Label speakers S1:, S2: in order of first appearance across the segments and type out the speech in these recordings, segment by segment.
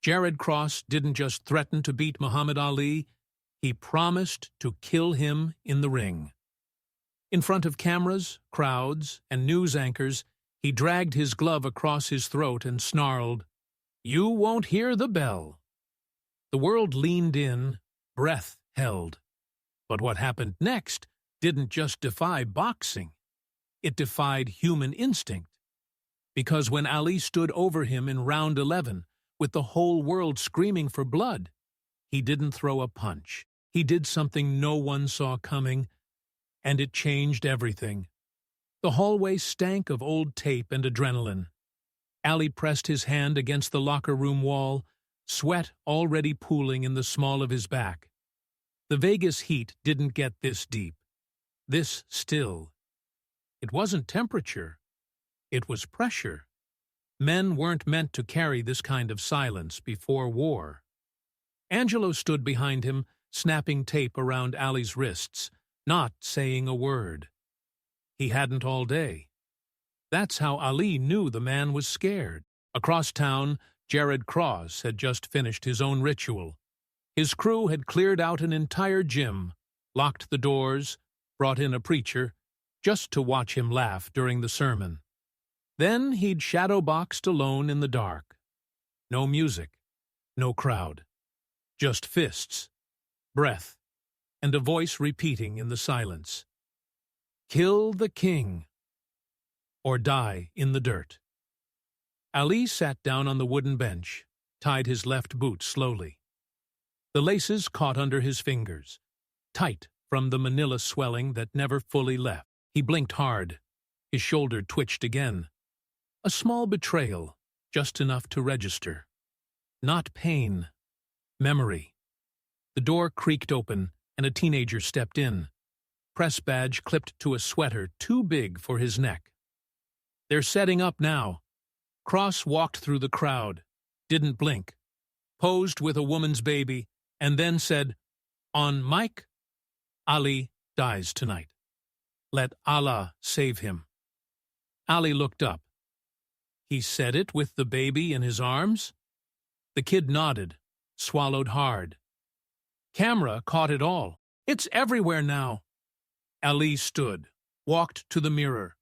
S1: Jared Cross didn't just threaten to beat Muhammad Ali, he promised to kill him in the ring. In front of cameras, crowds, and news anchors, he dragged his glove across his throat and snarled, "You won't hear the bell." The world leaned in, breath held. But what happened next didn't just defy boxing. It defied human instinct. Because when Ali stood over him in round 11, with the whole world screaming for blood, he didn't throw a punch. He did something no one saw coming, and it changed everything. The hallway stank of old tape and adrenaline. Ali pressed his hand against the locker room wall, sweat already pooling in the small of his back. The Vegas heat didn't get this deep, this still. It wasn't temperature. It was pressure. Men weren't meant to carry this kind of silence before war. Angelo stood behind him, snapping tape around Ali's wrists, not saying a word. He hadn't all day. That's how Ali knew the man was scared. Across town, Jared Cross had just finished his own ritual. His crew had cleared out an entire gym, locked the doors, brought in a preacher, just to watch him laugh during the sermon. Then he'd shadow-boxed alone in the dark. No music, no crowd. Just fists, breath, and a voice repeating in the silence. "Kill the king, or die in the dirt." Ali sat down on the wooden bench, tied his left boot slowly. The laces caught under his fingers, tight from the manila swelling that never fully left. He blinked hard. His shoulder twitched again. A small betrayal, just enough to register. Not pain. Memory. The door creaked open, and a teenager stepped in. Press badge clipped to a sweater too big for his neck. "They're setting up now." Cross walked through the crowd, didn't blink, posed with a woman's baby, and then said, "On mic, Ali dies tonight. Let Allah save him." Ali looked up. He said it with the baby in his arms? The kid nodded, swallowed hard. Camera caught it all. "It's everywhere now." Ali stood, walked to the mirror,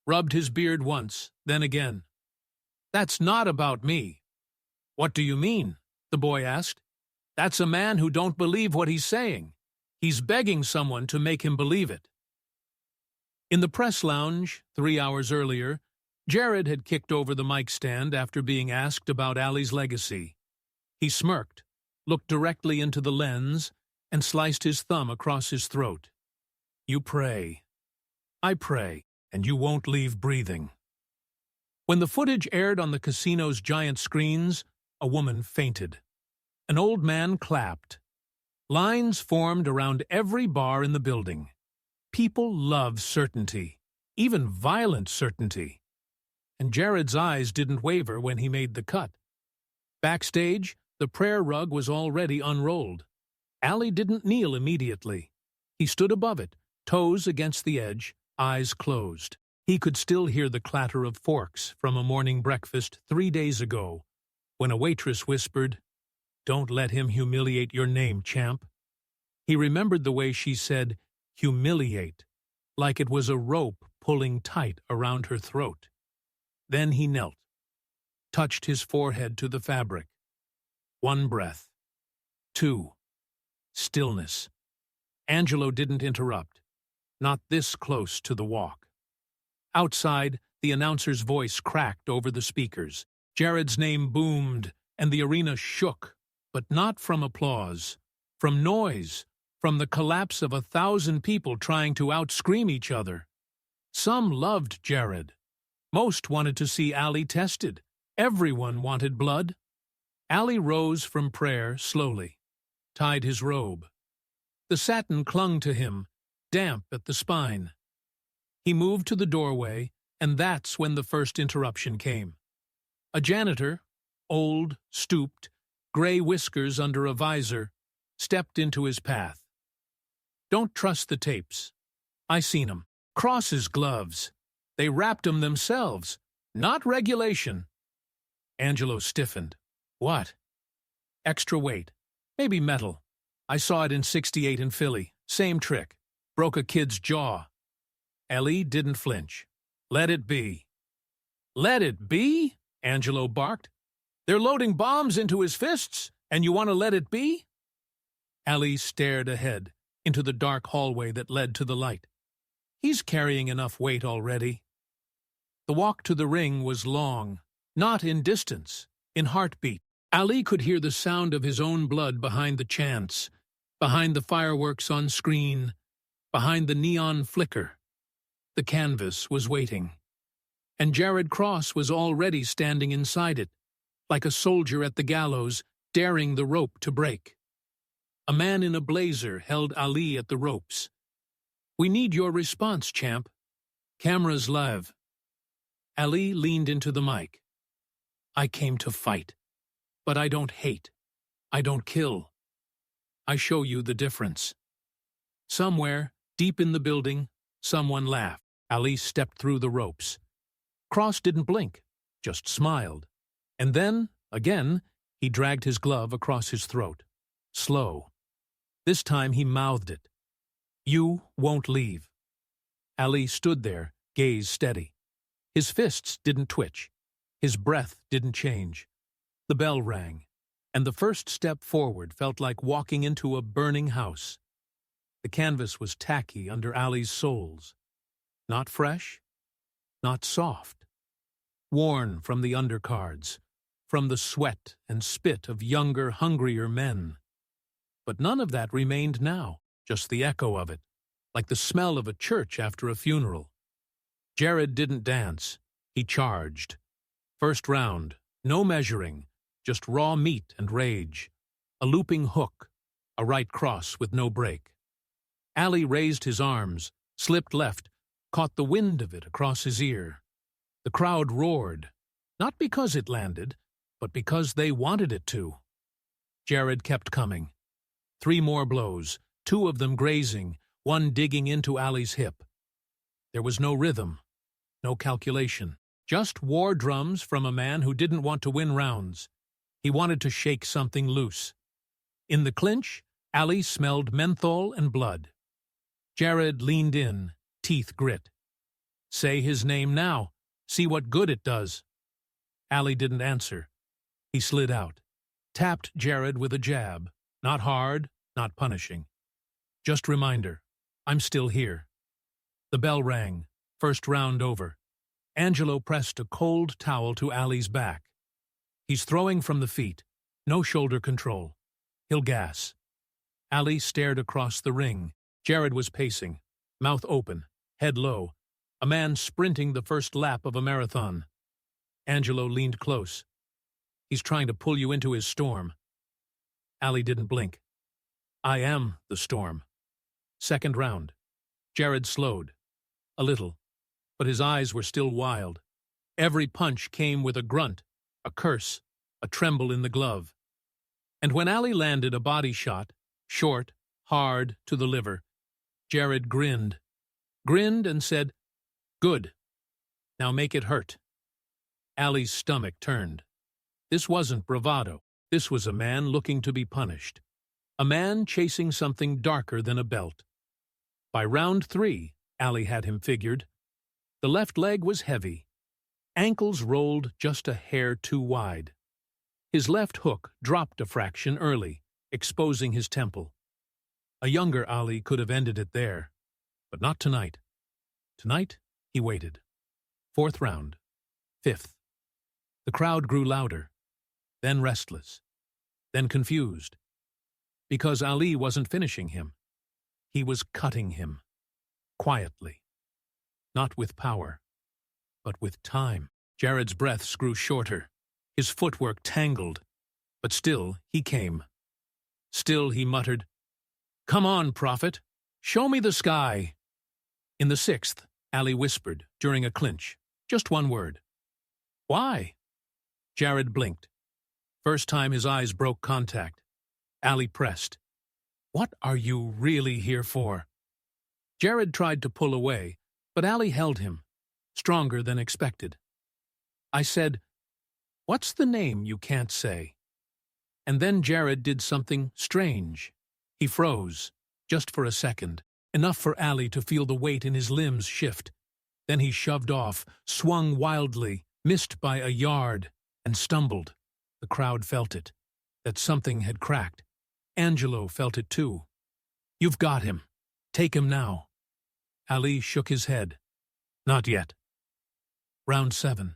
S1: rubbed his beard once, then again. "That's not about me." "What do you mean?" the boy asked. "That's a man who don't believe what he's saying. He's begging someone to make him believe it." In the press lounge, 3 hours earlier, Jared had kicked over the mic stand after being asked about Ali's legacy. He smirked, looked directly into the lens, and sliced his thumb across his throat. "You pray. I pray, and you won't leave breathing." When the footage aired on the casino's giant screens, a woman fainted. An old man clapped. Lines formed around every bar in the building. People love certainty, even violent certainty. And Jared's eyes didn't waver when he made the cut. Backstage, the prayer rug was already unrolled. Ali didn't kneel immediately. He stood above it, toes against the edge, eyes closed. He could still hear the clatter of forks from a morning breakfast 3 days ago, when a waitress whispered, "Don't let him humiliate your name, champ." He remembered the way she said, "humiliate," like it was a rope pulling tight around her throat. Then he knelt, touched his forehead to the fabric. 1 breath. 2. Stillness. Angelo didn't interrupt, not this close to the walk. Outside, the announcer's voice cracked over the speakers. Jared's name boomed, and the arena shook, but not from applause, from noise, from the collapse of 1,000 people trying to outscream each other. Some loved Jared. Most wanted to see Ali tested. Everyone wanted blood. Ali rose from prayer slowly, tied his robe. The satin clung to him, damp at the spine. He moved to the doorway, and that's when the first interruption came. A janitor, old, stooped, gray whiskers under a visor, stepped into his path. "Don't trust the tapes. I seen 'em. Cross's gloves. They wrapped 'em themselves. Not regulation." Angelo stiffened. "What?" Extra weight. Maybe metal. I saw it in '68 in Philly. Same trick. Broke a kid's jaw. Ali didn't flinch. Let it be. Let it be? Angelo barked. They're loading bombs into his fists, and you want to let it be? Ali stared ahead, into the dark hallway that led to the light. He's carrying enough weight already. The walk to the ring was long, not in distance, in heartbeat. Ali could hear the sound of his own blood behind the chants, behind the fireworks on screen, behind the neon flicker. The canvas was waiting. And Jared Cross was already standing inside it, like a soldier at the gallows, daring the rope to break. A man in a blazer held Ali at the ropes. We need your response, champ. Cameras live. Ali leaned into the mic. I came to fight. But I don't hate. I don't kill. I show you the difference. Somewhere, deep in the building, someone laughed. Ali stepped through the ropes. Cross didn't blink, just smiled. And then, again, he dragged his glove across his throat. Slow. This time he mouthed it. You won't leave. Ali stood there, gaze steady. His fists didn't twitch. His breath didn't change. The bell rang, and the first step forward felt like walking into a burning house. The canvas was tacky under Ali's soles. Not fresh, not soft. Worn from the undercards, from the sweat and spit of younger, hungrier men. But none of that remained now, just the echo of it, like the smell of a church after a funeral. Jared didn't dance. He charged. First round, no measuring, just raw meat and rage. A looping hook, a right cross with no break. Ali raised his arms, slipped left, caught the wind of it across his ear. The crowd roared, not because it landed, but because they wanted it to. Jared kept coming. 3 more blows, 2 of them grazing, 1 digging into Ali's hip. There was no rhythm, no calculation, just war drums from a man who didn't want to win rounds. He wanted to shake something loose. In the clinch, Ali smelled menthol and blood. Jared leaned in, teeth grit. Say his name now. See what good it does. Ali didn't answer. He slid out, tapped Jared with a jab. Not hard, not punishing. Just reminder, I'm still here. The bell rang, first round over. Angelo pressed a cold towel to Ali's back. He's throwing from the feet, no shoulder control. He'll gas. Ali stared across the ring. Jared was pacing, mouth open, head low, a man sprinting the first lap of a marathon. Angelo leaned close. He's trying to pull you into his storm. Ali didn't blink. I am the storm. Second round. Jared slowed. A little. But his eyes were still wild. Every punch came with a grunt, a curse, a tremble in the glove. And when Ali landed a body shot, short, hard, to the liver, Jared grinned. Grinned and said, Good. Now make it hurt. Ali's stomach turned. This wasn't bravado. This was a man looking to be punished. A man chasing something darker than a belt. By round 3, Ali had him figured. The left leg was heavy. Ankles rolled just a hair too wide. His left hook dropped a fraction early, exposing his temple. A younger Ali could have ended it there, but not tonight. Tonight, he waited. 4th round. 5th. The crowd grew louder, then restless, then confused. Because Ali wasn't finishing him. He was cutting him. Quietly. Not with power, but with time. Jared's breaths grew shorter. His footwork tangled. But still, he came. Still, he muttered, Come on, prophet. Show me the sky. In the 6th, Ali whispered, during a clinch, just 1 word. Why? Jared blinked. First time his eyes broke contact. Ali pressed. What are you really here for? Jared tried to pull away, but Ali held him, stronger than expected. I said, What's the name you can't say? And then Jared did something strange. He froze, just for a second, enough for Ali to feel the weight in his limbs shift. Then he shoved off, swung wildly, missed by a yard, and stumbled. The crowd felt it, that something had cracked. Angelo felt it too. "You've got him. Take him now." Ali shook his head. "Not yet." Round 7.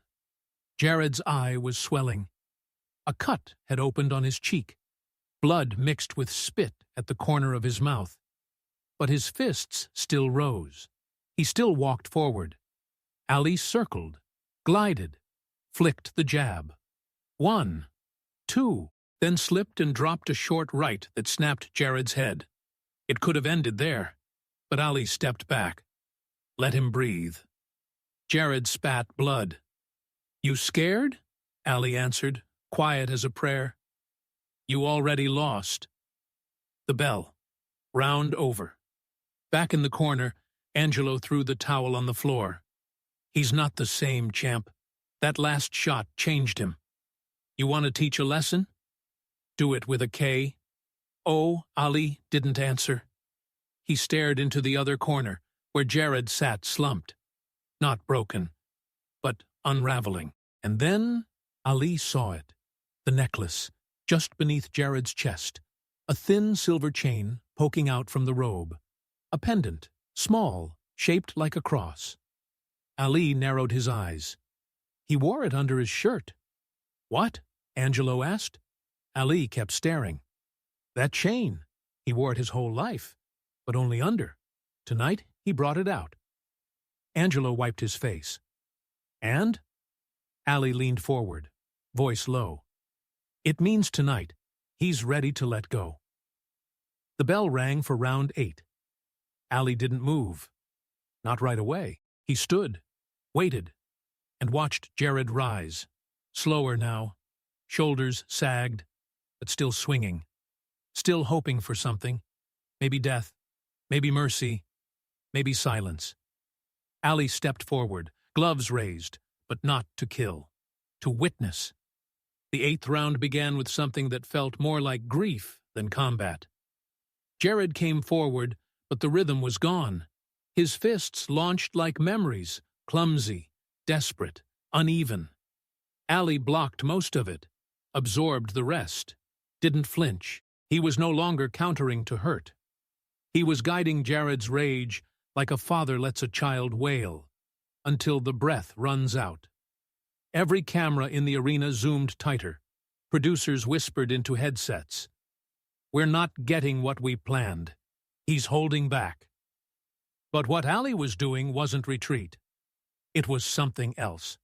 S1: Jared's eye was swelling. A cut had opened on his cheek. Blood mixed with spit at the corner of his mouth. But his fists still rose. He still walked forward. Ali circled, glided, flicked the jab. 1, 2, then slipped and dropped a short right that snapped Jared's head. It could have ended there, but Ali stepped back. Let him breathe. Jared spat blood. "You scared?" Ali answered, quiet as a prayer. "You already lost." The bell. Round over. Back in the corner, Angelo threw the towel on the floor. "He's not the same, champ. That last shot changed him. You want to teach a lesson? Do it with a K." Oh, Ali didn't answer. He stared into the other corner, where Jared sat slumped. Not broken, but unraveling. And then Ali saw it. The necklace, just beneath Jared's chest. A thin silver chain poking out from the robe. A pendant, small, shaped like a cross. Ali narrowed his eyes. He wore it under his shirt. "What?" Angelo asked. Ali kept staring. "That chain. He wore it his whole life, but only under. Tonight he brought it out." Angelo wiped his face. "And?" Ali leaned forward, voice low. "It means tonight he's ready to let go." The bell rang for round 8. Ali didn't move. Not right away. He stood, waited, and watched Jared rise. Slower now. Shoulders sagged, but still swinging. Still hoping for something. Maybe death. Maybe mercy. Maybe silence. Ali stepped forward, gloves raised, but not to kill. To witness. The 8th round began with something that felt more like grief than combat. Jared came forward, but the rhythm was gone. His fists launched like memories, clumsy, desperate, uneven. Ali blocked most of it, absorbed the rest, didn't flinch. He was no longer countering to hurt. He was guiding Jared's rage like a father lets a child wail, until the breath runs out. Every camera in the arena zoomed tighter. Producers whispered into headsets. "We're not getting what we planned. He's holding back." But what Ali was doing wasn't retreat. It was something else.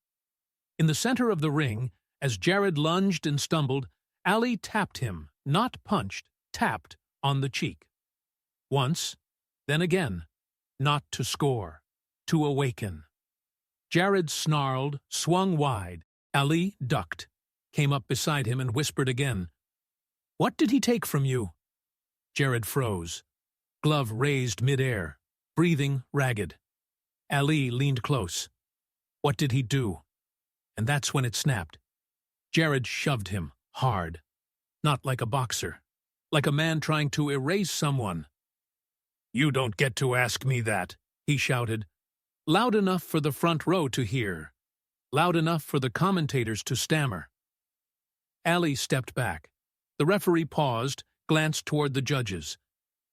S1: In the center of the ring, as Jared lunged and stumbled, Ali tapped him, not punched, tapped, on the cheek. Once, then again, not to score, to awaken. Jared snarled, swung wide. Ali ducked, came up beside him and whispered again. "What did he take from you?" Jared froze. Glove raised midair, breathing ragged. Ali leaned close. What did he do? And that's when it snapped. Jared shoved him, hard. Not like a boxer. Like a man trying to erase someone. "You don't get to ask me that," he shouted. Loud enough for the front row to hear. Loud enough for the commentators to stammer. Ali stepped back. The referee paused, glanced toward the judges.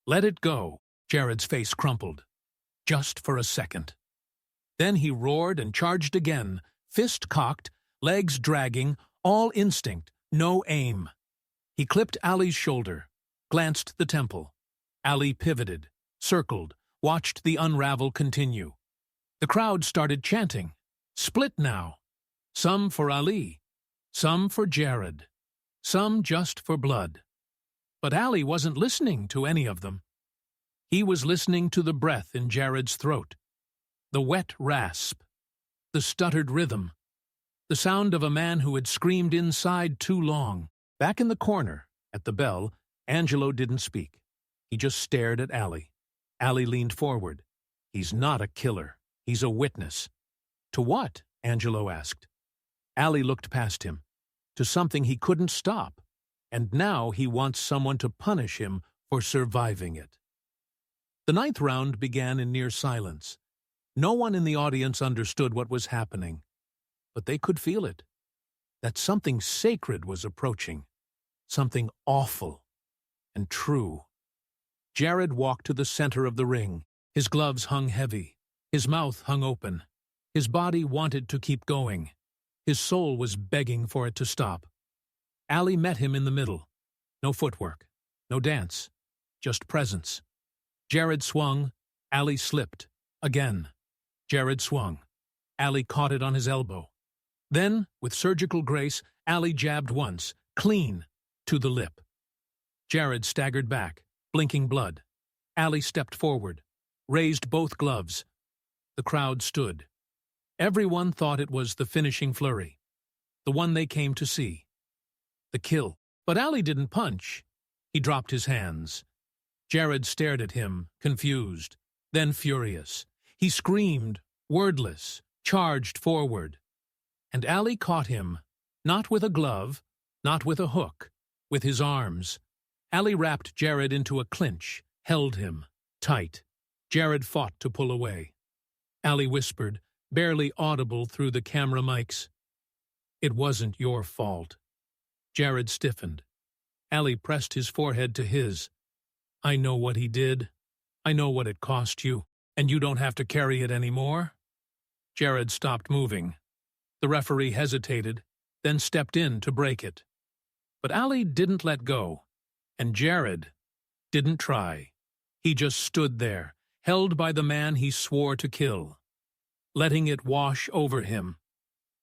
S1: "Let it go." Jared's face crumpled. Just for a second. Then he roared and charged again, fist cocked, legs dragging, all instinct, no aim. He clipped Ali's shoulder, glanced the temple. Ali pivoted, circled, watched the unravel continue. The crowd started chanting. Split now. Some for Ali, some for Jared, some just for blood. But Ali wasn't listening to any of them. He was listening to the breath in Jared's throat, the wet rasp, the stuttered rhythm, the sound of a man who had screamed inside too long. Back in the corner, at the bell, Angelo didn't speak. He just stared at Ali. Ali leaned forward. "He's not a killer. He's a witness." "To what?" Angelo asked. Ali looked past him. To something he couldn't stop. and now he wants someone to punish him for surviving it. The ninth round began in near silence. No one in the audience understood what was happening, but they could feel it, that something sacred was approaching, something awful and true. Jared walked to the center of the ring. His gloves hung heavy. His mouth hung open. His body wanted to keep going. His soul was begging for it to stop. Ali met him in the middle. No footwork, no dance, just presence. Jared swung. Ali slipped. Again. Jared swung. Ali caught it on his elbow. Then, with surgical grace, Ali jabbed once, clean, to the lip. Jared staggered back, blinking blood. Ali stepped forward, raised both gloves. The crowd stood. Everyone thought it was the finishing flurry, the one they came to see. The kill. But Ali didn't punch. He dropped his hands. Jared stared at him, confused, then furious. He screamed, wordless, charged forward. And Ali caught him, not with a glove, not with a hook, with his arms. Ali wrapped Jared into a clinch, held him, tight. Jared fought to pull away. Ali whispered, barely audible through the camera mics, "It wasn't your fault." Jared stiffened. Ali pressed his forehead to his. "I know what he did. I know what it cost you, and you don't have to carry it anymore." Jared stopped moving. The referee hesitated, then stepped in to break it. But Ali didn't let go, and Jared didn't try. He just stood there, held by the man he swore to kill, letting it wash over him.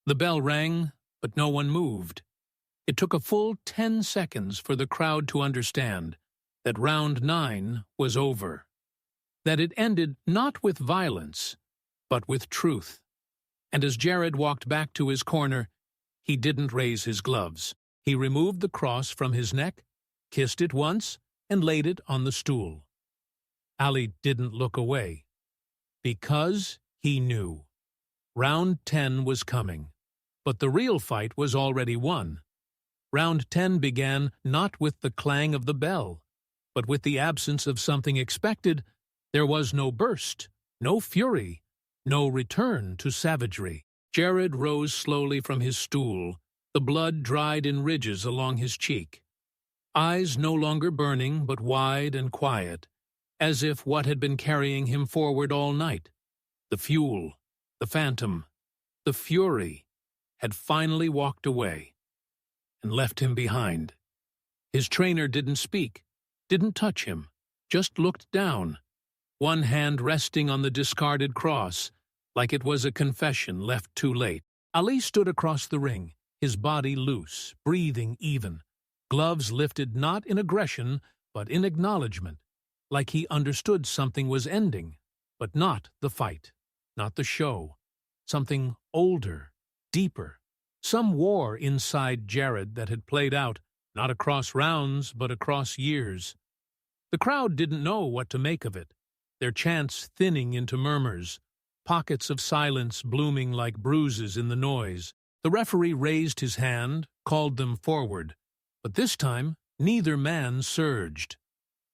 S1: The bell rang, but no one moved. It took a full 10 seconds for the crowd to understand that round 9 was over, that it ended not with violence, but with truth. And as Jared walked back to his corner, he didn't raise his gloves. He removed the cross from his neck, kissed it once, and laid it on the stool. Ali didn't look away, because he knew. Round 10 was coming, but the real fight was already won. Round 10 began not with the clang of the bell, but with the absence of something expected. There was no burst, no fury, no return to savagery. Jared rose slowly from his stool, the blood dried in ridges along his cheek. Eyes no longer burning, but wide and quiet, as if what had been carrying him forward all night, the fuel, the phantom, the fury, had finally walked away and left him behind. His trainer didn't speak, didn't touch him, just looked down, one hand resting on the discarded cross, like it was a confession left too late. Ali stood across the ring, his body loose, breathing even, gloves lifted not in aggression, but in acknowledgement, like he understood something was ending, but not the fight, not the show, something older, deeper, some war inside Jared that had played out, not across rounds, but across years. The crowd didn't know what to make of it, their chants thinning into murmurs, pockets of silence blooming like bruises in the noise. The referee raised his hand, called them forward, but this time neither man surged.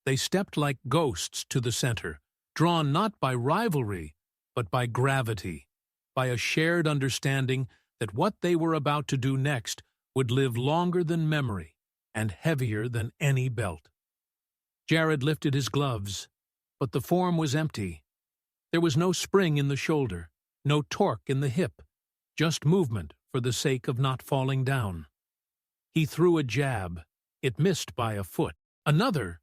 S1: They stepped like ghosts to the center, drawn not by rivalry, but by gravity, by a shared understanding that what they were about to do next would live longer than memory and heavier than any belt. Jared lifted his gloves, but the form was empty. There was no spring in the shoulder, no torque in the hip, just movement for the sake of not falling down. He threw a jab. It missed by a foot. Another.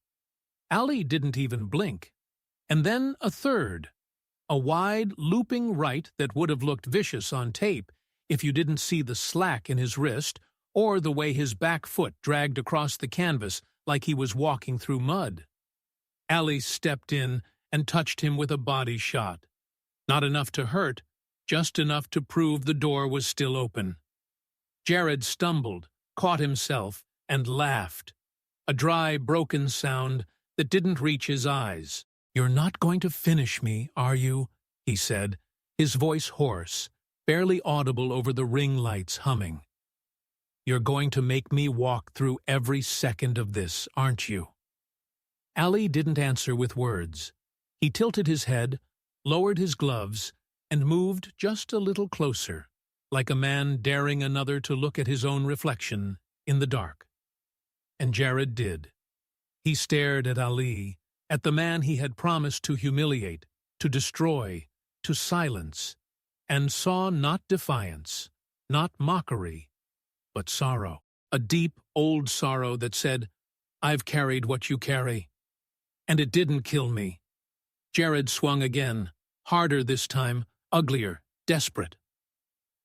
S1: Ali didn't even blink. And then a third. A wide, looping right that would have looked vicious on tape if you didn't see the slack in his wrist or the way his back foot dragged across the canvas like he was walking through mud. Ali stepped in and touched him with a body shot. Not enough to hurt, just enough to prove the door was still open. Jared stumbled, caught himself, and laughed. A dry, broken sound that didn't reach his eyes. "You're not going to finish me, are you?" he said, his voice hoarse, barely audible over the ring lights humming. You're going to make me walk through every second of this, aren't you? Ali didn't answer with words. He tilted his head, lowered his gloves, and moved just a little closer, like a man daring another to look at his own reflection in the dark. And Jared did. He stared at Ali, at the man he had promised to humiliate, to destroy, to silence, and saw not defiance, not mockery, but sorrow. A deep, old sorrow that said, "I've carried what you carry. And it didn't kill me." Jared swung again, harder this time, uglier, desperate.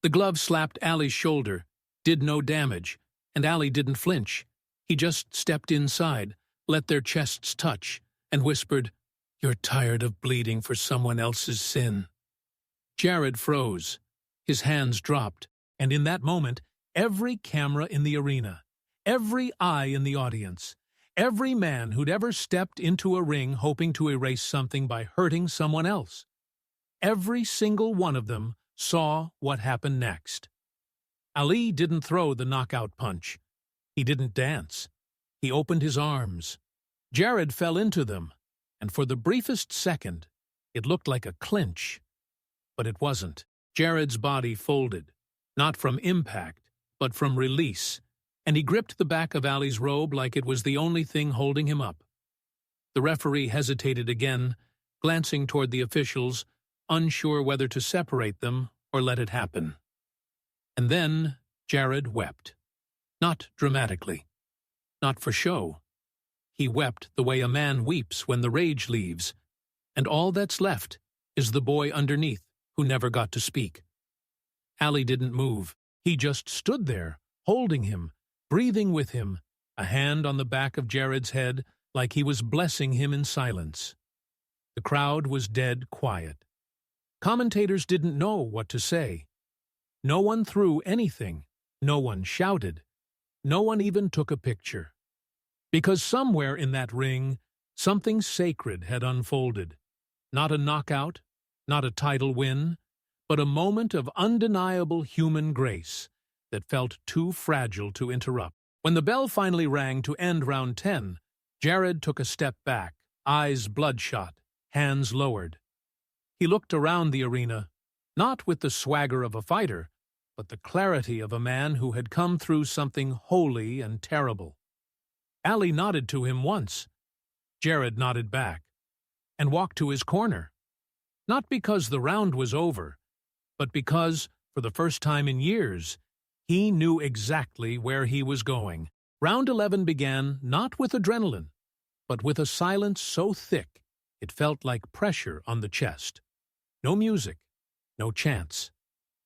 S1: The glove slapped Ali's shoulder, did no damage, and Ali didn't flinch. He just stepped inside, let their chests touch, and whispered, "You're tired of bleeding for someone else's sin." Jared froze. His hands dropped, and in that moment, every camera in the arena, every eye in the audience, every man who'd ever stepped into a ring hoping to erase something by hurting someone else, every single one of them saw what happened next. Ali didn't throw the knockout punch. He didn't dance. He opened his arms. Jared fell into them, and for the briefest second, it looked like a clinch. But it wasn't. Jared's body folded, not from impact, but from release, and he gripped the back of Ali's robe like it was the only thing holding him up. The referee hesitated again, glancing toward the officials, unsure whether to separate them or let it happen. And then Jared wept. Not dramatically. Not for show. He wept the way a man weeps when the rage leaves, and all that's left is the boy underneath who never got to speak. Ali didn't move. He just stood there, holding him, breathing with him, a hand on the back of Jared's head like he was blessing him in silence. The crowd was dead quiet. Commentators didn't know what to say. No one threw anything. No one shouted. No one even took a picture. Because somewhere in that ring, something sacred had unfolded. Not a knockout, not a title win, but a moment of undeniable human grace that felt too fragile to interrupt. When the bell finally rang to end round 10, Jared took a step back, eyes bloodshot, hands lowered. He looked around the arena, not with the swagger of a fighter, but the clarity of a man who had come through something holy and terrible. Ali nodded to him once. Jared nodded back, and walked to his corner. Not because the round was over, but because, for the first time in years, he knew exactly where he was going. Round 11 began not with adrenaline, but with a silence so thick it felt like pressure on the chest. No music, no chants.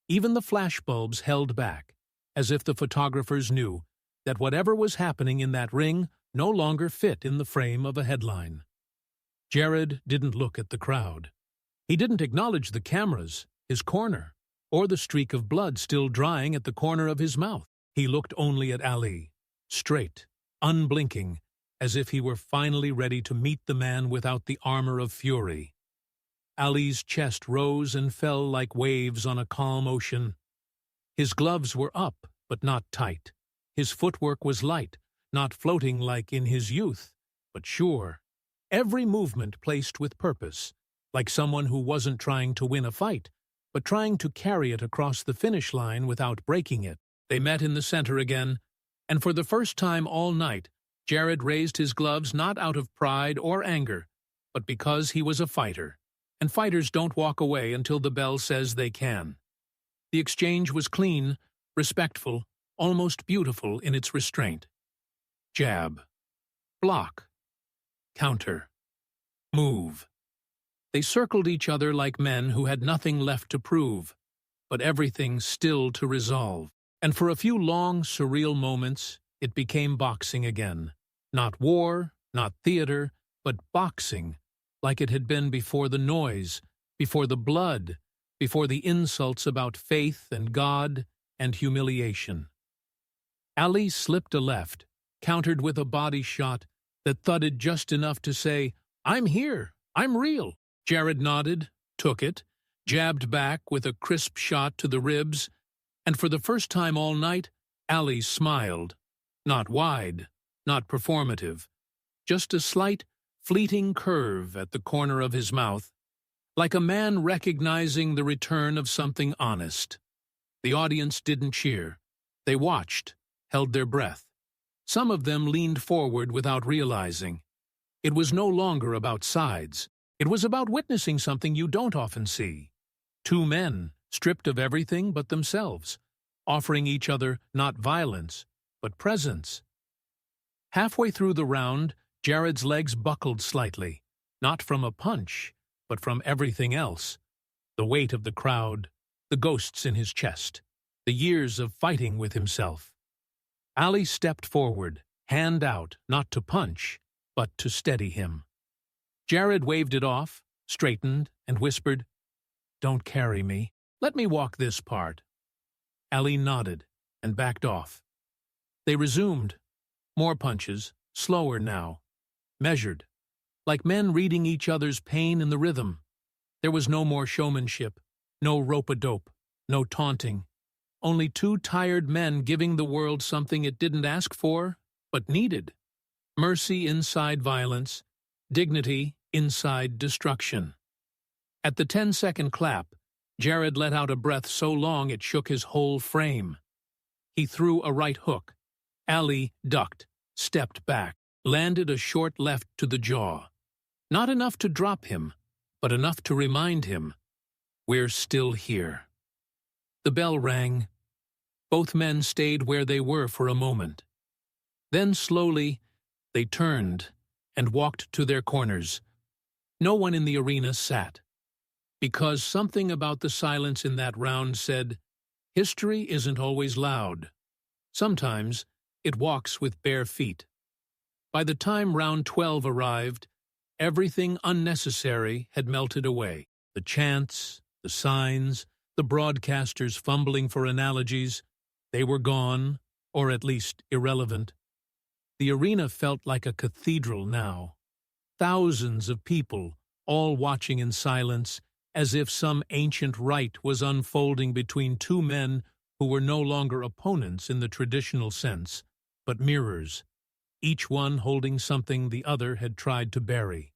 S1: Even the flashbulbs held back, as if the photographers knew that whatever was happening in that ring no longer fit in the frame of a headline. Jared didn't look at the crowd. He didn't acknowledge the cameras, his corner, or the streak of blood still drying at the corner of his mouth. He looked only at Ali, straight, unblinking, as if he were finally ready to meet the man without the armor of fury. Ali's chest rose and fell like waves on a calm ocean. His gloves were up, but not tight. His footwork was light, not floating like in his youth, but sure. Every movement placed with purpose, like someone who wasn't trying to win a fight, but trying to carry it across the finish line without breaking it. They met in the center again, and for the first time all night, Jared raised his gloves not out of pride or anger, but because he was a fighter, and fighters don't walk away until the bell says they can. The exchange was clean, respectful, almost beautiful in its restraint. Jab. Block. Counter. Move. They circled each other like men who had nothing left to prove, but everything still to resolve. And for a few long, surreal moments, it became boxing again. Not war, not theater, but boxing, like it had been before the noise, before the blood, before the insults about faith and God and humiliation. Ali slipped a left, countered with a body shot that thudded just enough to say, "I'm here, I'm real." Jared nodded, took it, jabbed back with a crisp shot to the ribs, and for the first time all night, Ali smiled. Not wide, not performative. Just a slight, fleeting curve at the corner of his mouth, like a man recognizing the return of something honest. The audience didn't cheer. They watched, held their breath. Some of them leaned forward without realizing. It was no longer about sides. It was about witnessing something you don't often see. Two men, stripped of everything but themselves, offering each other not violence, but presence. Halfway through the round, Jared's legs buckled slightly, not from a punch, but from everything else. The weight of the crowd, the ghosts in his chest, the years of fighting with himself. Ali stepped forward, hand out, not to punch, but to steady him. Jared waved it off, straightened, and whispered, "Don't carry me. Let me walk this part." Ali nodded and backed off. They resumed. More punches, slower now, measured, like men reading each other's pain in the rhythm. There was no more showmanship, no rope-a-dope, no taunting. Only two tired men giving the world something it didn't ask for, but needed. Mercy inside violence, dignity inside destruction. At the 10-second clap, Jared let out a breath so long it shook his whole frame. He threw a right hook. Ali ducked, stepped back, landed a short left to the jaw. Not enough to drop him, but enough to remind him, "We're still here." The bell rang. Both men stayed where they were for a moment. Then slowly, they turned and walked to their corners. No one in the arena sat, because something about the silence in that round said, history isn't always loud. Sometimes it walks with bare feet. By the time round 12 arrived, everything unnecessary had melted away. The chants, the signs, the broadcasters fumbling for analogies, they were gone, or at least irrelevant. The arena felt like a cathedral now. Thousands of people, all watching in silence, as if some ancient rite was unfolding between two men who were no longer opponents in the traditional sense, but mirrors, each one holding something the other had tried to bury.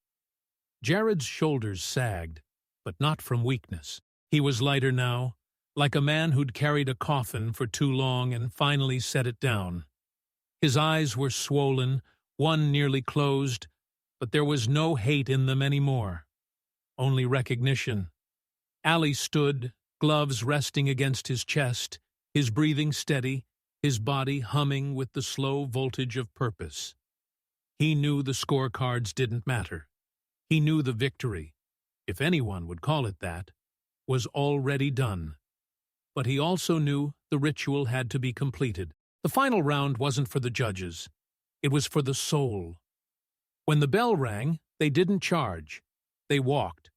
S1: Jared's shoulders sagged, but not from weakness. He was lighter now, like a man who'd carried a coffin for too long and finally set it down. His eyes were swollen, one nearly closed, but there was no hate in them anymore. Only recognition. Ali stood, gloves resting against his chest, his breathing steady, his body humming with the slow voltage of purpose. He knew the scorecards didn't matter. He knew the victory, if anyone would call it that, was already done. But he also knew the ritual had to be completed. The final round wasn't for the judges. It was for the soul. When the bell rang, they didn't charge. They walked.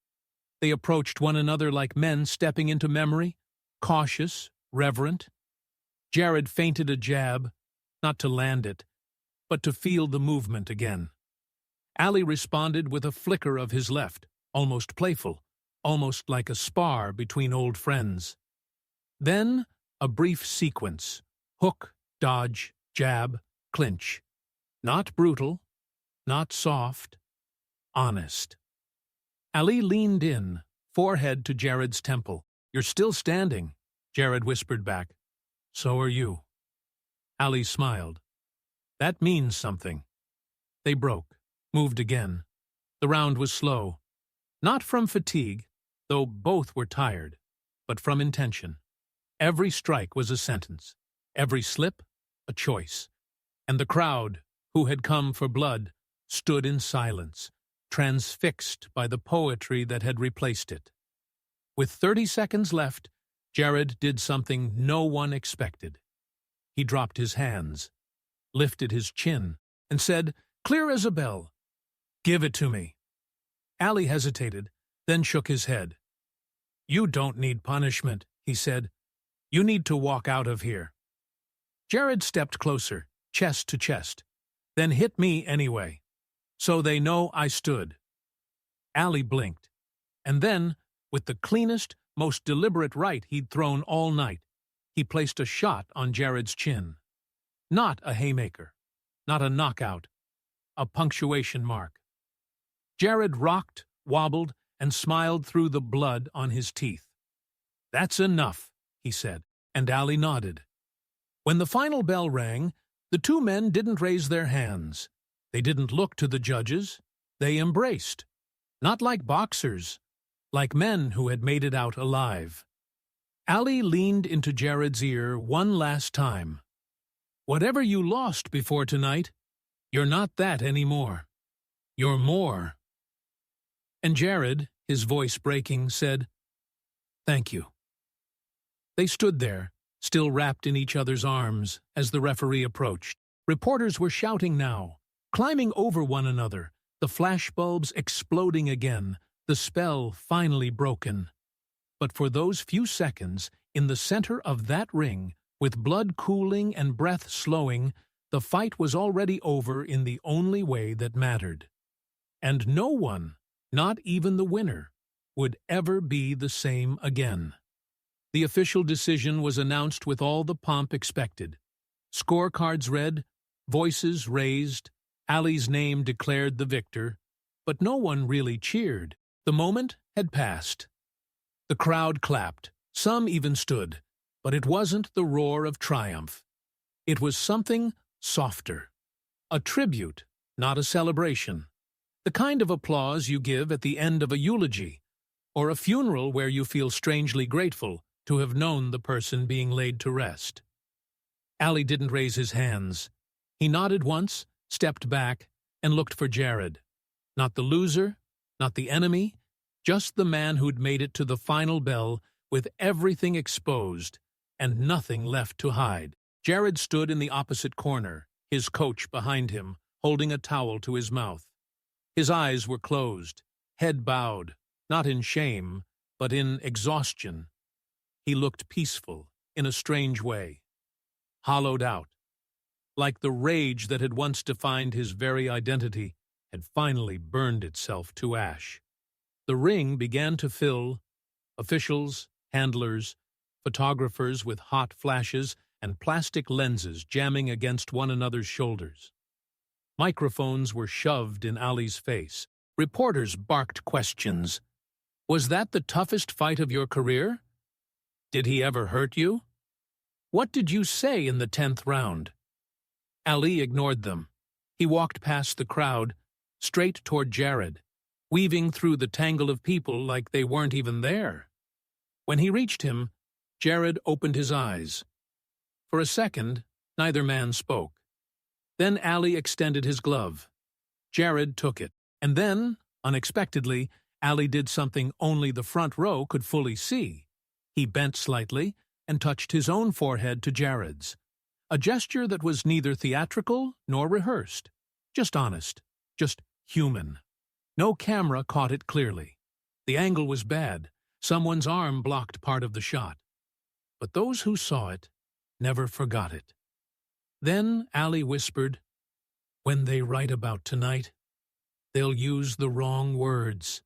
S1: They approached one another like men stepping into memory, cautious, reverent. Jared feinted a jab, not to land it, but to feel the movement again. Ali responded with a flicker of his left, almost playful, almost like a spar between old friends. Then a brief sequence, hook, dodge, jab, clinch. Not brutal, not soft, honest. Ali leaned in, forehead to Jared's temple. "You're still standing," Jared whispered back. "So are you." Ali smiled. "That means something." They broke, moved again. The round was slow. Not from fatigue, though both were tired, but from intention. Every strike was a sentence, every slip a choice. And the crowd, who had come for blood, stood in silence, transfixed by the poetry that had replaced it. With 30 seconds left, Jared did something no one expected. He dropped his hands, lifted his chin, and said, clear as a bell, "Give it to me." Ali hesitated, then shook his head. "You don't need punishment," he said. "You need to walk out of here." Jared stepped closer, chest to chest, then hit me anyway, so they know I stood. Ali blinked, and then, with the cleanest, most deliberate right he'd thrown all night, he placed a shot on Jared's chin. Not a haymaker, not a knockout, a punctuation mark. Jared rocked, wobbled, and smiled through the blood on his teeth. "That's enough," he said, and Ali nodded. When the final bell rang, the two men didn't raise their hands. They didn't look to the judges. They embraced. Not like boxers, like men who had made it out alive. Ali leaned into Jared's ear one last time. "Whatever you lost before tonight, you're not that anymore. You're more." And Jared, his voice breaking, said, "Thank you." They stood there, still wrapped in each other's arms, as the referee approached. Reporters were shouting now, climbing over one another, the flashbulbs exploding again, the spell finally broken. But for those few seconds, in the center of that ring, with blood cooling and breath slowing, the fight was already over in the only way that mattered. And no one, not even the winner, would ever be the same again. The official decision was announced with all the pomp expected. Scorecards read, voices raised, Ali's name declared the victor, but no one really cheered. The moment had passed. The crowd clapped, some even stood, but it wasn't the roar of triumph. It was something softer. A tribute, not a celebration. The kind of applause you give at the end of a eulogy, or a funeral where you feel strangely grateful to have known the person being laid to rest. Ali didn't raise his hands. He nodded once, stepped back, and looked for Jared. Not the loser, not the enemy, just the man who'd made it to the final bell with everything exposed and nothing left to hide. Jared stood in the opposite corner, his coach behind him, holding a towel to his mouth. His eyes were closed, head bowed, not in shame, but in exhaustion. He looked peaceful, in a strange way, hollowed out, like the rage that had once defined his very identity had finally burned itself to ash. The ring began to fill, officials, handlers, photographers with hot flashes and plastic lenses jamming against one another's shoulders. Microphones were shoved in Ali's face. Reporters barked questions. "Was that the toughest fight of your career? Did he ever hurt you? What did you say in the 10th round?" Ali ignored them. He walked past the crowd, straight toward Jared, weaving through the tangle of people like they weren't even there. When he reached him, Jared opened his eyes. For a second, neither man spoke. Then Ali extended his glove. Jared took it, and then, unexpectedly, Ali did something only the front row could fully see. He bent slightly and touched his own forehead to Jared's. A gesture that was neither theatrical nor rehearsed, just honest, just human. No camera caught it clearly. The angle was bad. Someone's arm blocked part of the shot. But those who saw it never forgot it. Then Ali whispered, "When they write about tonight, they'll use the wrong words.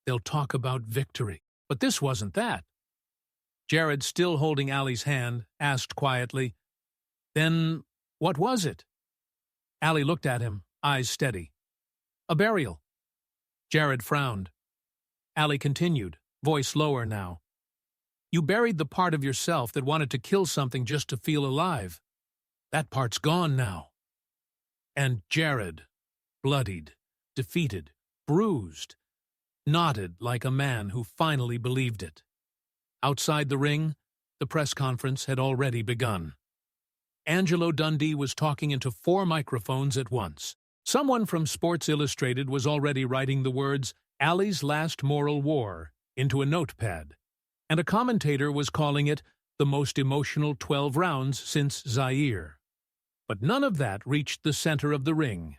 S1: They'll talk about victory." But this wasn't that. Jared, still holding Ali's hand, asked quietly, "Then what was it?" Ali looked at him, eyes steady. "A burial." Jared frowned. Ali continued, voice lower now. "You buried the part of yourself that wanted to kill something just to feel alive. That part's gone now." And Jared, bloodied, defeated, bruised, nodded like a man who finally believed it. Outside the ring, the press conference had already begun. Angelo Dundee was talking into 4 microphones at once. Someone from Sports Illustrated was already writing the words "Ali's Last Moral War" into a notepad, and a commentator was calling it the most emotional 12 rounds since Zaire. But none of that reached the center of the ring,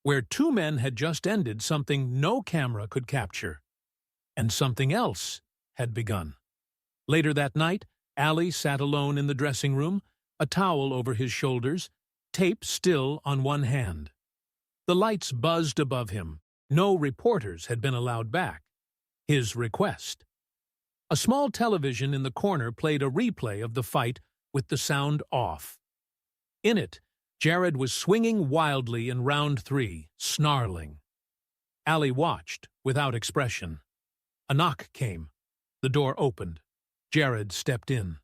S1: where 2 men had just ended something no camera could capture, and something else had begun. Later that night, Ali sat alone in the dressing room, a towel over his shoulders, tape still on one hand. The lights buzzed above him. No reporters had been allowed back. His request. A small television in the corner played a replay of the fight with the sound off. In it, Jared was swinging wildly in round 3, snarling. Ali watched, without expression. A knock came. The door opened. Jared stepped in.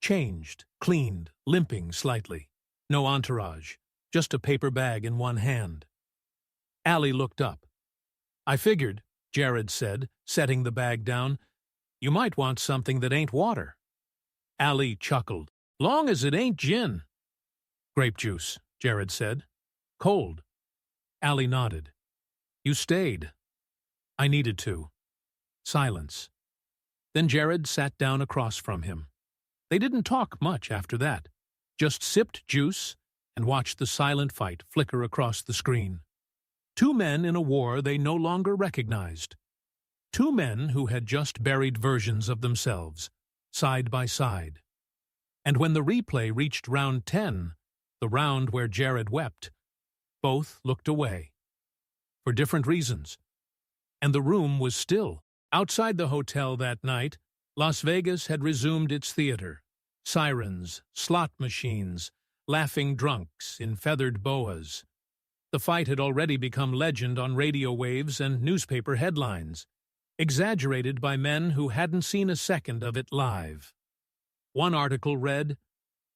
S1: Changed, cleaned, limping slightly. No entourage, just a paper bag in one hand. Ali looked up. "I figured," Jared said, setting the bag down, "you might want something that ain't water." Ali chuckled. "Long as it ain't gin." "Grape juice," Jared said. "Cold." Ali nodded. "You stayed." "I needed to." Silence. Then Jared sat down across from him. They didn't talk much after that, just sipped juice and watched the silent fight flicker across the screen. Two men in a war they no longer recognized. Two men who had just buried versions of themselves, side by side. And when the replay reached round 10, the round where Jared wept, both looked away. For different reasons. And the room was still. Outside the hotel that night, Las Vegas had resumed its theater. Sirens, slot machines, laughing drunks in feathered boas. The fight had already become legend on radio waves and newspaper headlines, exaggerated by men who hadn't seen a second of it live. One article read,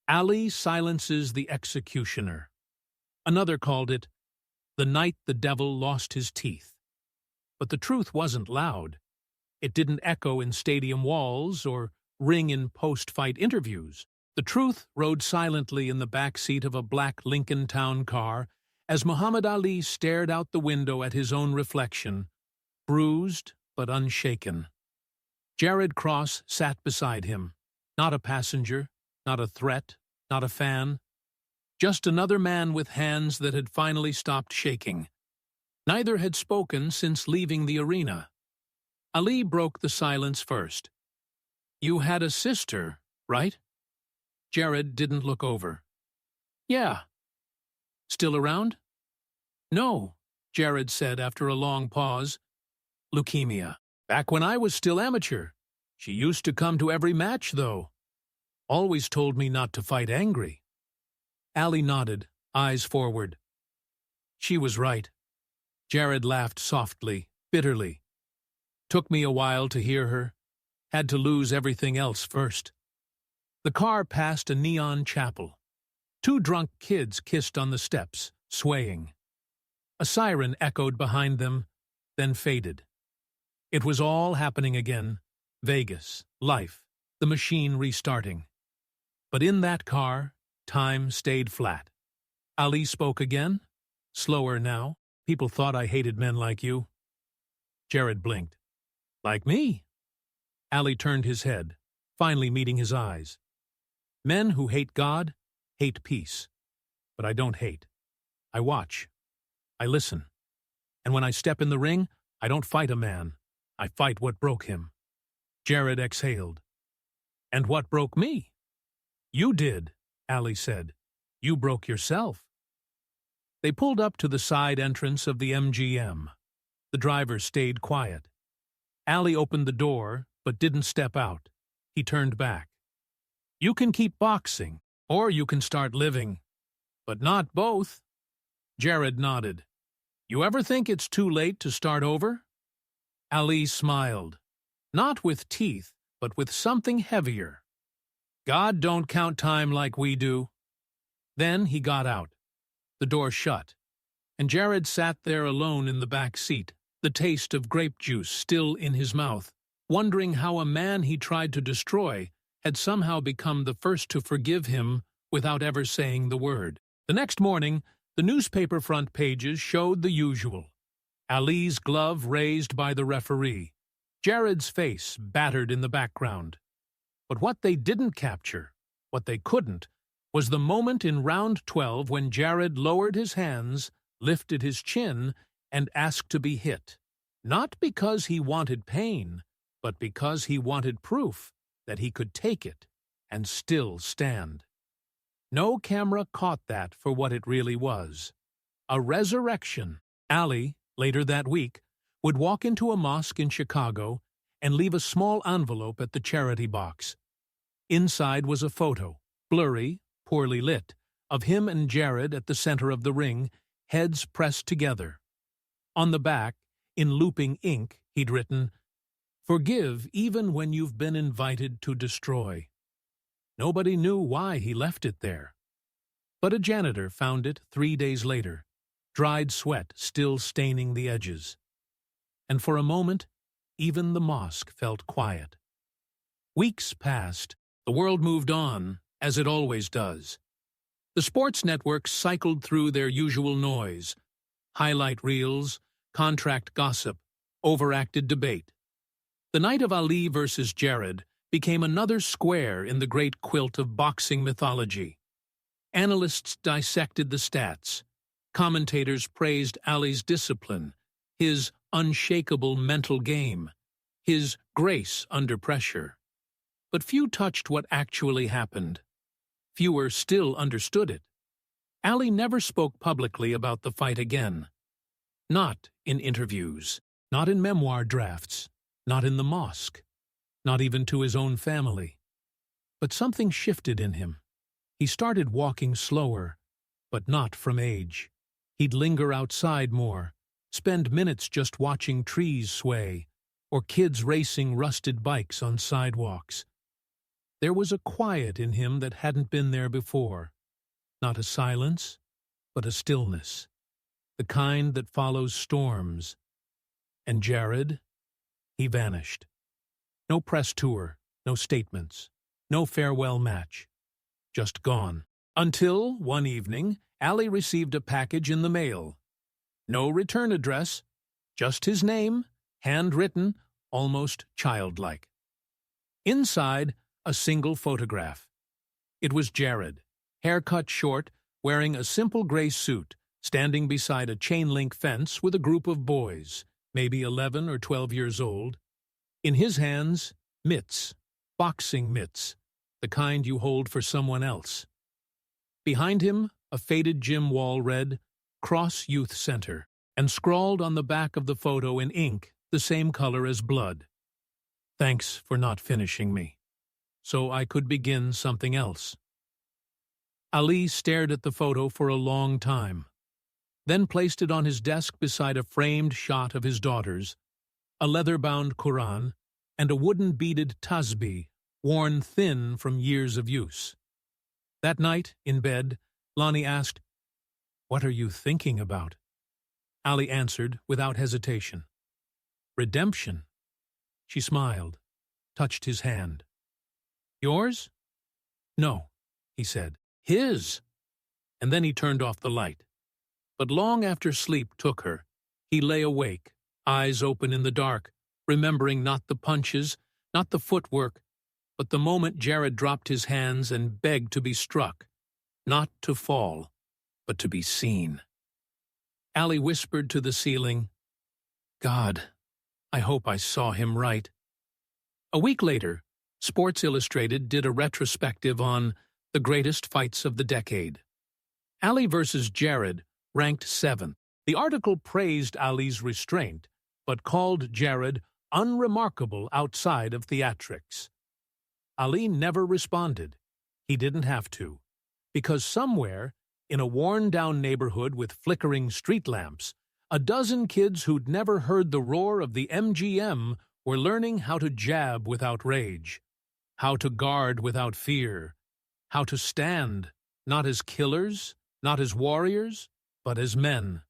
S1: "Ali silences the executioner." Another called it, "The night the devil lost his teeth." But the truth wasn't loud. It didn't echo in stadium walls or ring in post-fight interviews. The truth rode silently in the back seat of a black Lincoln Town car as Muhammad Ali stared out the window at his own reflection, bruised but unshaken. Jared Cross sat beside him, not a passenger, not a threat, not a fan, just another man with hands that had finally stopped shaking. Neither had spoken since leaving the arena. Ali broke the silence first. "You had a sister, right?" Jared didn't look over. "Yeah." "Still around?" "No," Jared said after a long pause. "Leukemia. Back when I was still amateur. She used to come to every match, though. Always told me not to fight angry." Ali nodded, eyes forward. "She was right." Jared laughed softly, bitterly. "Took me a while to hear her. Had to lose everything else first." The car passed a neon chapel. Two drunk kids kissed on the steps, swaying. A siren echoed behind them, then faded. It was all happening again. Vegas, life, the machine restarting. But in that car, time stayed flat. Ali spoke again, slower now. "People thought I hated men like you." Jared blinked. "Like me?" Ali turned his head, finally meeting his eyes. "Men who hate God hate peace. But I don't hate. I watch. I listen. And when I step in the ring, I don't fight a man. I fight what broke him." Jared exhaled. "And what broke me?" "You did," Ali said. "You broke yourself." They pulled up to the side entrance of the MGM. The driver stayed quiet. Ali opened the door, but didn't step out. He turned back. "You can keep boxing, or you can start living. But not both." Jared nodded. "You ever think it's too late to start over?" Ali smiled. Not with teeth, but with something heavier. "God don't count time like we do." Then he got out. The door shut, and Jared sat there alone in the back seat, the taste of grape juice still in his mouth, wondering how a man he tried to destroy had somehow become the first to forgive him without ever saying the word. The next morning, the newspaper front pages showed the usual. Ali's glove raised by the referee, Jared's face battered in the background. But what they didn't capture, what they couldn't, was the moment in round 12 when Jared lowered his hands, lifted his chin, and asked to be hit. Not because he wanted pain, but because he wanted proof that he could take it and still stand. No camera caught that for what it really was. A resurrection. Ali, later that week, would walk into a mosque in Chicago and leave a small envelope at the charity box. Inside was a photo, blurry, poorly lit, of him and Jared at the center of the ring, heads pressed together. On the back, in looping ink, he'd written, "Forgive even when you've been invited to destroy." Nobody knew why he left it there. But a janitor found it 3 days later, dried sweat still staining the edges. And for a moment, even the mosque felt quiet. Weeks passed. The world moved on, as it always does. The sports networks cycled through their usual noise: highlight reels, contract gossip, overacted debate. The night of Ali versus Jared became another square in the great quilt of boxing mythology. Analysts dissected the stats. Commentators praised Ali's discipline, his unshakable mental game, his grace under pressure. But few touched what actually happened. Fewer still understood it. Ali never spoke publicly about the fight again. Not in interviews, not in memoir drafts, not in the mosque, not even to his own family. But something shifted in him. He started walking slower, but not from age. He'd linger outside more, spend minutes just watching trees sway, or kids racing rusted bikes on sidewalks. There was a quiet in him that hadn't been there before. Not a silence, but a stillness. The kind that follows storms. And Jared? He vanished. No press tour, no statements, no farewell match. Just gone. Until, one evening, Ali received a package in the mail. No return address, just his name, handwritten, almost childlike. Inside, a single photograph. It was Jared, haircut short, wearing a simple gray suit, standing beside a chain-link fence with a group of boys, maybe 11 or 12 years old. In his hands, mitts, boxing mitts, the kind you hold for someone else. Behind him, a faded gym wall read, "Cross Youth Center," and scrawled on the back of the photo in ink, the same color as blood. "Thanks for not finishing me, so I could begin something else." Ali stared at the photo for a long time, then placed it on his desk beside a framed shot of his daughters, a leather-bound Quran, and a wooden beaded tasbih, worn thin from years of use. That night, in bed, Lonnie asked, "What are you thinking about?" Ali answered without hesitation, "Redemption." She smiled, touched his hand. "Yours?" "No," he said. "His." And then he turned off the light. But long after sleep took her, he lay awake, eyes open in the dark, remembering not the punches, not the footwork, but the moment Jared dropped his hands and begged to be struck, not to fall, but to be seen. Ali whispered to the ceiling, "God, I hope I saw him right." A week later, Sports Illustrated did a retrospective on the greatest fights of the decade. Ali versus Jared ranked 7th. The article praised Ali's restraint, but called Jared unremarkable outside of theatrics. Ali never responded. He didn't have to, because somewhere, in a worn-down neighborhood with flickering street lamps, a dozen kids who'd never heard the roar of the MGM were learning how to jab without rage, how to guard without fear, how to stand, not as killers, not as warriors, but as men.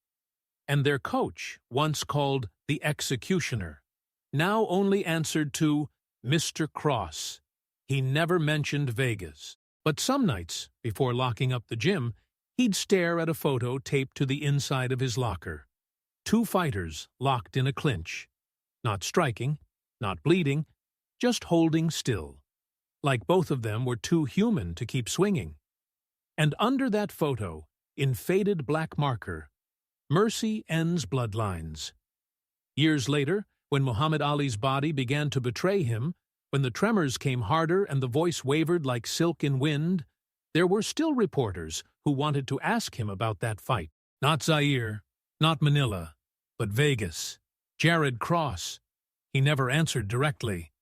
S1: And their coach, once called the Executioner, now only answered to Mr. Cross. He never mentioned Vegas. But some nights, before locking up the gym, he'd stare at a photo taped to the inside of his locker. 2 fighters locked in a clinch. Not striking, not bleeding, just holding still. Like both of them were too human to keep swinging. And under that photo, in faded black marker, "Mercy ends bloodlines." Years later, when Muhammad Ali's body began to betray him, when the tremors came harder and the voice wavered like silk in wind, there were still reporters who wanted to ask him about that fight. Not Zaire, not Manila, but Vegas. Jared Cross. He never answered directly.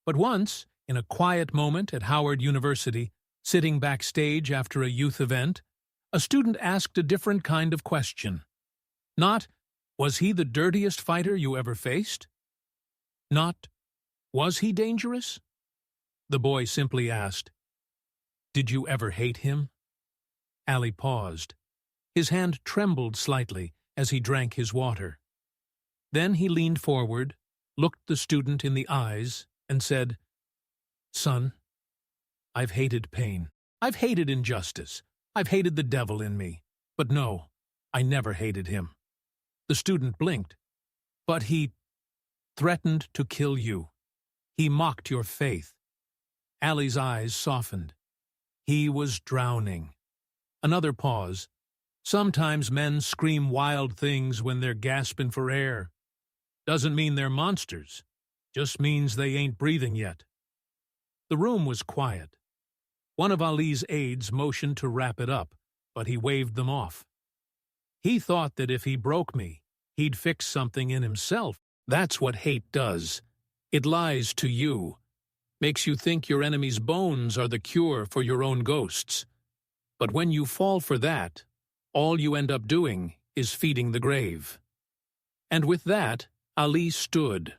S1: But once, in a quiet moment at Howard University, Sitting backstage after a youth event, a student asked a different kind of question. Not, was he the dirtiest fighter you ever faced? Not, was he dangerous? The boy simply asked, did you ever hate him? Ali paused. His hand trembled slightly as he drank his water. Then he leaned forward, looked the student in the eyes, and said, son, I've hated pain. I've hated injustice. I've hated the devil in me. But no, I never hated him. The student blinked. But he threatened to kill you. He mocked your faith. Ali's eyes softened. He was drowning. Another pause. Sometimes men scream wild things when they're gasping for air. Doesn't mean they're monsters. Just means they ain't breathing yet. The room was quiet. One of Ali's aides motioned to wrap it up, but he waved them off. He thought that if he broke me, he'd fix something in himself. That's what hate does. It lies to you. Makes you think your enemy's bones are the cure for your own ghosts. But when you fall for that, all you end up doing is feeding the grave. And with that, Ali stood,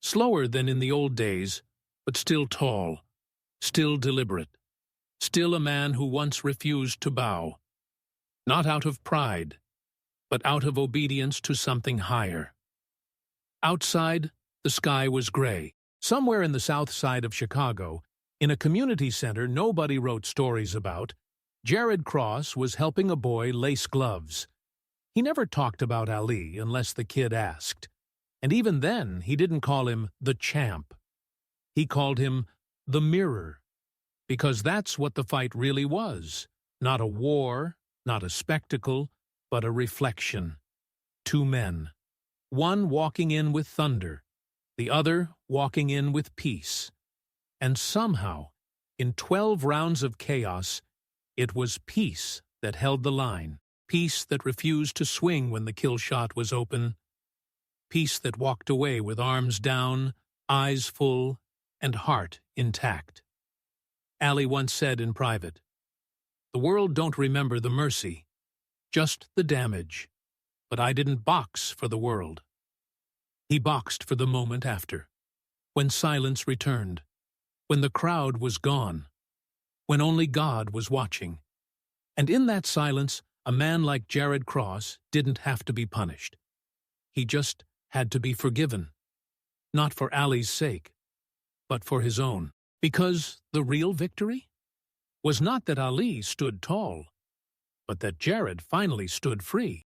S1: slower than in the old days, but still tall, still deliberate, still a man who once refused to bow, not out of pride, but out of obedience to something higher. Outside, the sky was gray. Somewhere in the south side of Chicago, in a community center nobody wrote stories about, Jared Cross was helping a boy lace gloves. He never talked about Ali unless the kid asked. And even then, he didn't call him the champ. He called him the mirror, because that's what the fight really was. Not a war, not a spectacle, but a reflection. Two men. One walking in with thunder, the other walking in with peace. And somehow, in 12 rounds of chaos, it was peace that held the line, peace that refused to swing when the kill shot was open, peace that walked away with arms down, eyes full, and heart intact. Ali once said in private, "The world don't remember the mercy, just the damage, but I didn't box for the world." He boxed for the moment after, when silence returned, when the crowd was gone, when only God was watching. And in that silence, a man like Jared Cross didn't have to be punished. He just had to be forgiven, not for Ali's sake, but for his own. Because the real victory was not that Ali stood tall, but that Jared finally stood free.